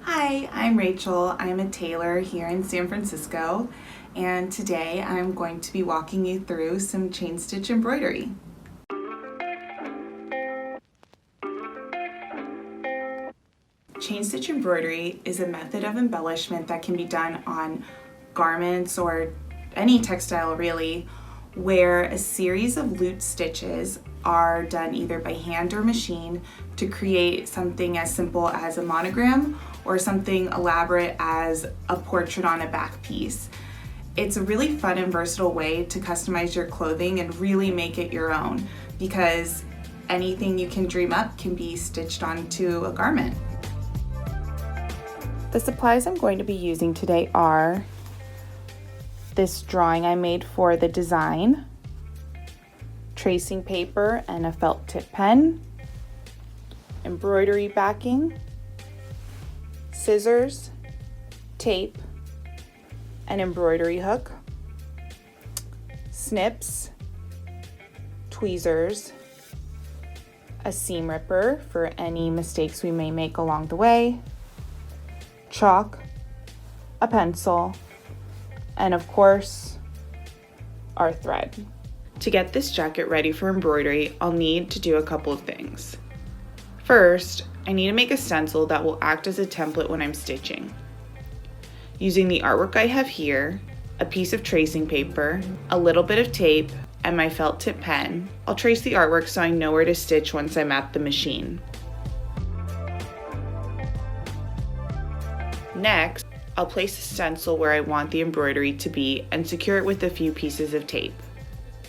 Hi, I'm Rachel. I'm a tailor here in San Francisco, and today I'm going to be walking you through some chain stitch embroidery. Chain stitch embroidery is a method of embellishment that can be done on garments or any textile really, where a series of loop stitches are done either by hand or machine to create something as simple as a monogram or something elaborate as a portrait on a back piece. It's a really fun and versatile way to customize your clothing and really make it your own, because anything you can dream up can be stitched onto a garment. The supplies I'm going to be using today are this drawing I made for the design, tracing paper and a felt tip pen, embroidery backing, scissors, tape, an embroidery hook, snips, tweezers, a seam ripper for any mistakes we may make along the way, chalk, a pencil, and of course, our thread. To get this jacket ready for embroidery, I'll need to do a couple of things. First, I need to make a stencil that will act as a template when I'm stitching. Using the artwork I have here, a piece of tracing paper, a little bit of tape, and my felt tip pen, I'll trace the artwork so I know where to stitch once I'm at the machine. Next, I'll place the stencil where I want the embroidery to be and secure it with a few pieces of tape.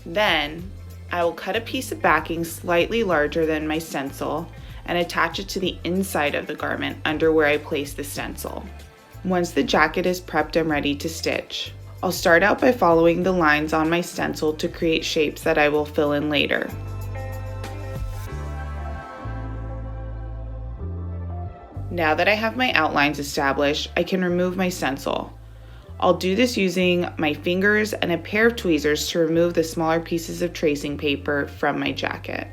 Then, I will cut a piece of backing slightly larger than my stencil and attach it to the inside of the garment under where I place the stencil. Once the jacket is prepped and ready to stitch, I'll start out by following the lines on my stencil to create shapes that I will fill in later. Now that I have my outlines established, I can remove my stencil. I'll do this using my fingers and a pair of tweezers to remove the smaller pieces of tracing paper from my jacket.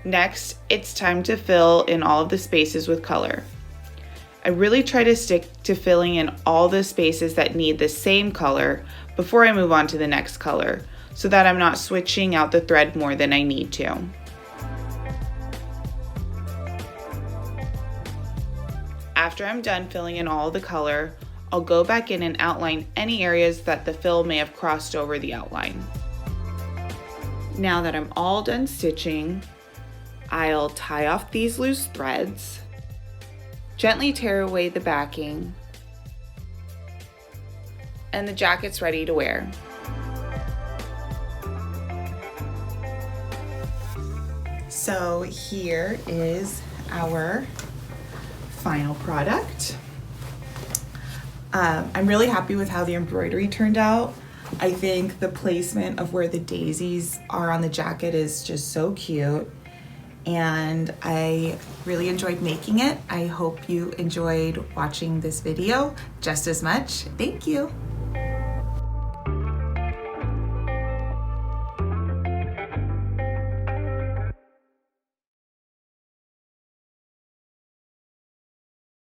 Next, it's time to fill in all of the spaces with color. I really try to stick to filling in all the spaces that need the same color before I move on to the next color, so that I'm not switching out the thread more than I need to. After I'm done filling in all the color, I'll go back in and outline any areas that the fill may have crossed over the outline. Now that I'm all done stitching, I'll tie off these loose threads, gently tear away the backing, and the jacket's ready to wear. So here is our final product. I'm really happy with how the embroidery turned out. I think the placement of where the daisies are on the jacket is just so cute, and I really enjoyed making it. I hope you enjoyed watching this video just as much. Thank you.